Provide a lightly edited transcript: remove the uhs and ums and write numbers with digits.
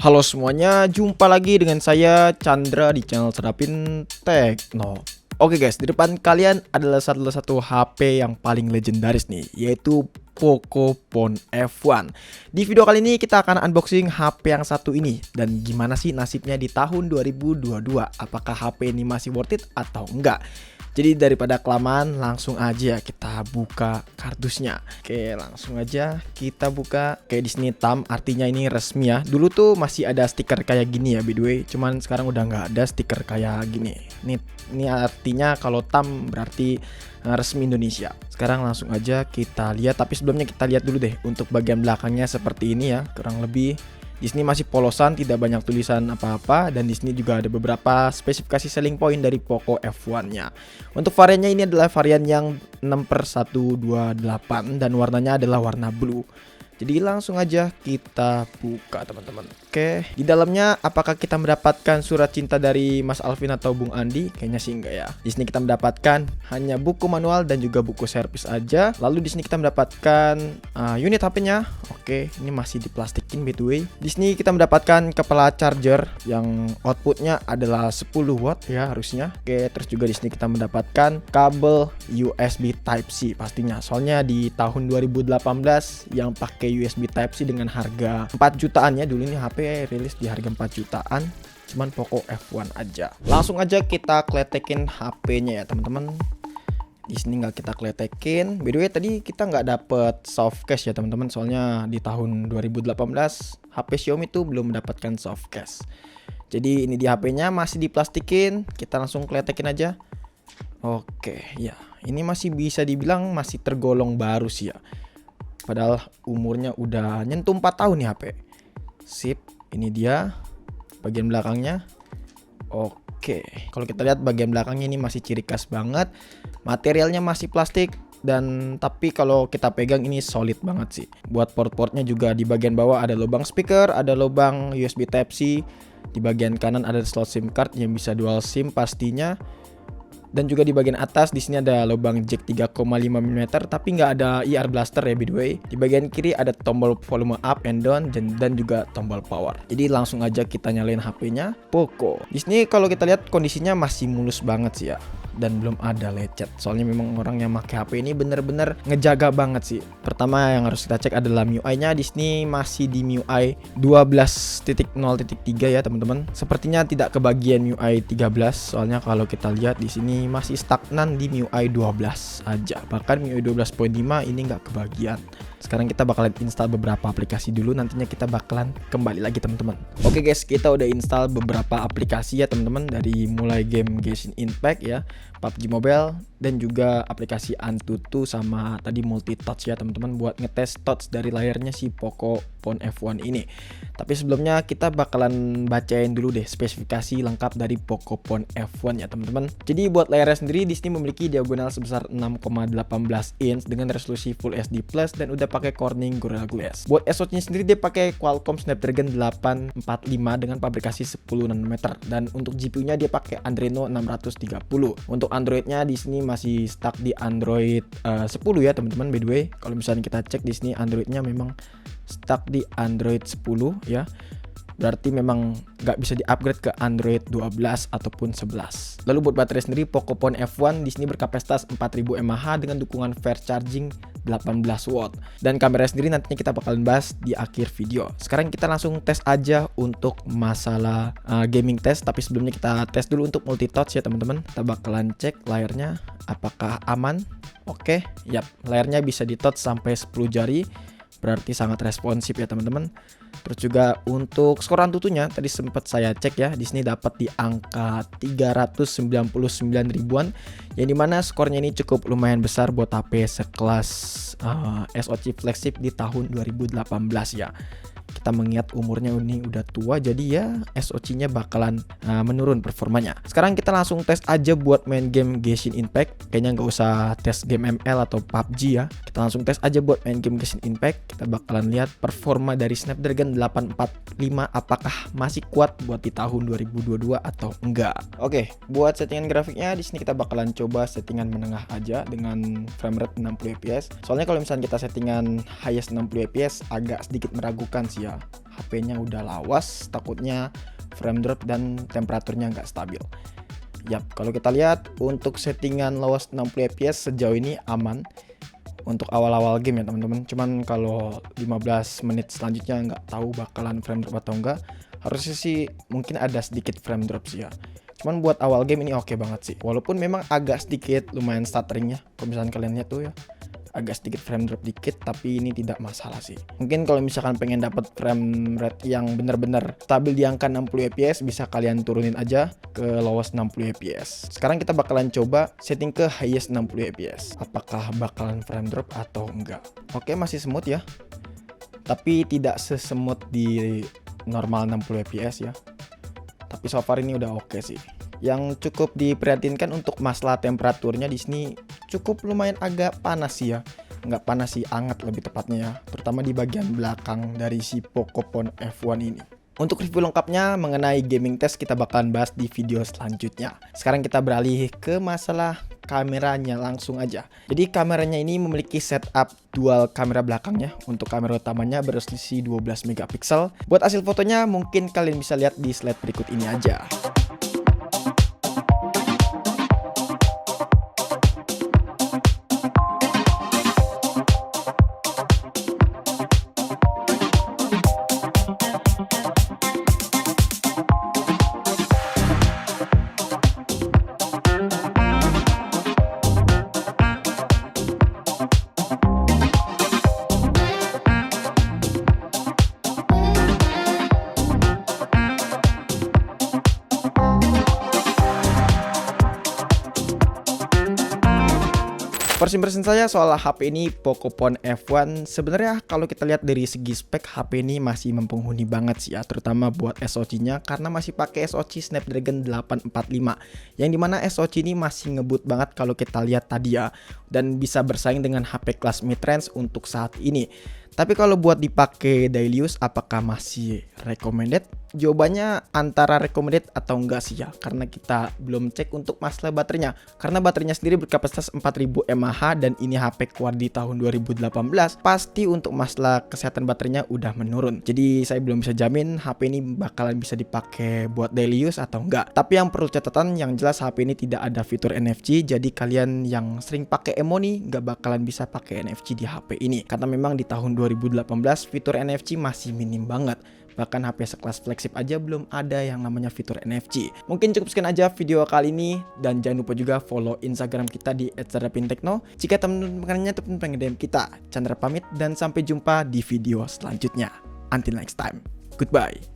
Halo semuanya, jumpa lagi dengan saya Chandra di channel Serapin Tekno. Oke guys, di depan kalian adalah salah satu HP yang paling legendaris nih, yaitu Poco Phone F1. Di video kali ini kita akan unboxing HP yang satu ini dan gimana sih nasibnya di tahun 2022. Apakah HP ini masih worth it atau enggak? Jadi daripada kelamaan, langsung aja kita buka kardusnya. Oke, langsung aja kita buka. Oke, di sini TAM, artinya ini resmi ya. Dulu tuh masih ada stiker kayak gini ya by the way. Cuman sekarang udah nggak ada stiker kayak gini. Ini artinya kalau TAM berarti resmi Indonesia. Sekarang langsung aja kita lihat. Tapi sebelumnya kita lihat dulu deh untuk bagian belakangnya seperti ini ya. Kurang lebih di sini masih polosan, tidak banyak tulisan apa-apa, dan di sini juga ada beberapa spesifikasi selling point dari Poco F1-nya. Untuk variannya ini adalah varian yang 6/128 dan warnanya adalah warna blue. Jadi langsung aja kita buka teman-teman. Oke, di dalamnya apakah kita mendapatkan surat cinta dari Mas Alvin atau Bung Andi? Kayaknya sih enggak ya. Di sini kita mendapatkan hanya buku manual dan juga buku servis aja. Lalu di sini kita mendapatkan unit HP-nya. Oke, ini masih diplastikin by the way. Di sini kita mendapatkan kepala charger yang outputnya adalah 10 watt ya harusnya. Oke, terus juga di sini kita mendapatkan kabel USB Type-C pastinya. Soalnya di tahun 2018 yang pakai USB Type-C dengan harga 4 jutaan ya. Dulu ini HP rilis di harga 4 jutaan. Cuman Poco F1 aja. Langsung aja kita kletekin HP-nya ya teman-teman. Di sini nggak kita kletekin. By the way tadi kita nggak dapet soft case ya teman-teman. Soalnya di tahun 2018 HP Xiaomi tuh belum mendapatkan soft case. Jadi ini di HP-nya masih diplastikin. Kita langsung kletekin aja. Oke ya, ini masih bisa dibilang masih tergolong baru sih ya. Padahal umurnya udah nyentuh 4 tahun nih HP. Sip, ini dia bagian belakangnya. Oke, kalau kita lihat bagian belakangnya ini masih ciri khas banget. Materialnya masih plastik dan tapi kalau kita pegang ini solid banget sih. Buat port-portnya juga di bagian bawah ada lubang speaker, ada lubang USB Type-C. Di bagian kanan ada slot SIM card yang bisa dual SIM pastinya. Dan juga di bagian atas di sini ada lubang jack 3,5 mm tapi nggak ada IR blaster ya by the way. Di bagian kiri ada tombol volume up and down dan juga tombol power. Jadi langsung aja kita nyalain HP-nya Poco. Di sini kalau kita lihat kondisinya masih mulus banget sih ya. Dan belum ada lecet. Soalnya memang orang yang pakai HP ini bener-bener ngejaga banget sih. Pertama yang harus kita cek adalah MIUI-nya. Di sini masih di MIUI 12.0.3 ya teman-teman. Sepertinya tidak kebagian MIUI 13. Soalnya kalau kita lihat di sini masih stagnan di MIUI 12 aja. Bahkan MIUI 12.5 ini nggak kebagian. Sekarang kita bakalan install beberapa aplikasi dulu, nantinya kita bakalan kembali lagi teman-teman. Oke guys, kita udah install beberapa aplikasi ya teman-teman, dari mulai game Genshin Impact ya, PUBG Mobile, dan juga aplikasi Antutu sama tadi multi touch ya teman-teman buat ngetes touch dari layarnya si Poco Phone F1 ini. Tapi sebelumnya kita bakalan bacain dulu deh spesifikasi lengkap dari Poco Phone F1 ya teman-teman. Jadi buat layarnya sendiri di sini memiliki diagonal sebesar 6,18 inch dengan resolusi Full HD Plus dan udah pakai Corning Gorilla Glass. Buat SoC-nya sendiri dia pakai Qualcomm Snapdragon 845 dengan pabrikasi 10 nanometer dan untuk GPU-nya dia pakai Adreno 630. Untuk Android-nya di sini masih stuck di Android 10 ya teman-teman by the way. Kalau misalnya kita cek di sini Android-nya memang stuck di Android 10 ya. Berarti memang nggak bisa di-upgrade ke Android 12 ataupun 11. Lalu buat baterai sendiri Poco Phone F1 di sini berkapasitas 4000 mAh dengan dukungan fast charging 18 watt. Dan kamera sendiri nantinya kita bakalan bahas di akhir video. Sekarang kita langsung tes aja untuk masalah gaming test, tapi sebelumnya kita tes dulu untuk multi touch ya teman-teman. Kita bakalan cek layarnya apakah aman. Oke, yap, layarnya bisa di touch sampai 10 jari. Berarti sangat responsif ya teman-teman. Terus juga untuk skor Antutunya tadi sempat saya cek ya, di sini dapat di angka 399 ribuan, yang dimana skornya ini cukup lumayan besar buat HP sekelas SoC flagship di tahun 2018 ya. Kita mengingat umurnya ini udah tua, jadi ya SoC-nya bakalan menurun performanya. Sekarang kita langsung tes aja buat main game Genshin Impact. Kayaknya nggak usah tes game ML atau PUBG ya. Kita langsung tes aja buat main game Genshin Impact. Kita bakalan lihat performa dari Snapdragon 845 apakah masih kuat buat di tahun 2022 atau enggak. Oke, buat settingan grafiknya di sini kita bakalan coba settingan menengah aja dengan frame rate 60 fps. Soalnya kalau misalnya kita settingan highest 60 fps agak sedikit meragukan sih ya. ya HP-nya udah lawas, takutnya frame drop dan temperaturnya nggak stabil. Yap, kalau kita lihat untuk settingan lawas 60 fps sejauh ini aman untuk awal-awal game ya teman-teman. Cuman kalau 15 menit selanjutnya nggak tahu bakalan frame drop atau enggak. Harusnya sih mungkin ada sedikit frame drop sih ya. Cuman buat awal game ini oke banget sih. Walaupun memang agak sedikit lumayan stutteringnya. Kalau misalkan kalian lihat tuh ya, agak sedikit frame drop dikit, tapi ini tidak masalah sih. Mungkin kalau misalkan pengen dapat frame rate yang benar-benar stabil di angka 60 fps, bisa kalian turunin aja ke lowest 60 fps. Sekarang kita bakalan coba setting ke highest 60 fps. Apakah bakalan frame drop atau enggak? Oke, masih smooth ya. Tapi tidak sesmooth di normal 60 fps ya. Tapi so far ini udah oke sih. Yang cukup diperhatinkan untuk masalah temperaturnya di sini cukup lumayan agak panas sih ya. Nggak panas sih, hangat lebih tepatnya ya. Terutama di bagian belakang dari si Pocophone F1 ini. Untuk review lengkapnya mengenai gaming test kita bakalan bahas di video selanjutnya. Sekarang kita beralih ke masalah kameranya langsung aja. Jadi kameranya ini memiliki setup dual kamera belakangnya. Untuk kamera utamanya berresolusi 12 megapiksel. Buat hasil fotonya mungkin kalian bisa lihat di slide berikut ini aja. First impression saya soal HP ini Pocophone F1, sebenarnya kalau kita lihat dari segi spek HP ini masih mempenghuni banget sih ya, terutama buat SoC-nya karena masih pakai SoC Snapdragon 845 yang dimana SoC ini masih ngebut banget kalau kita lihat tadi ya, dan bisa bersaing dengan HP kelas mid-range untuk saat ini. Tapi kalau buat dipakai daily use apakah masih recommended? Jawabannya antara recommended atau enggak sih ya, karena kita belum cek untuk masalah baterainya. Karena baterainya sendiri berkapasitas 4000 mAh dan ini HP keluar di tahun 2018, pasti untuk masalah kesehatan baterainya udah menurun. Jadi saya belum bisa jamin HP ini bakalan bisa dipakai buat daily use atau enggak. Tapi yang perlu catatan yang jelas HP ini tidak ada fitur NFC, jadi kalian yang sering pakai Emo nih nggak bakalan bisa pakai NFC di HP ini. Karena memang di tahun 2018 fitur NFC masih minim banget. Bahkan HP sekelas flagship aja belum ada yang namanya fitur NFC. Mungkin cukup sekian aja video kali ini. Dan jangan lupa juga follow Instagram kita di @chandrapintekno. Jika teman-teman pengen DM kita. Chandra pamit dan sampai jumpa di video selanjutnya. Until next time. Goodbye.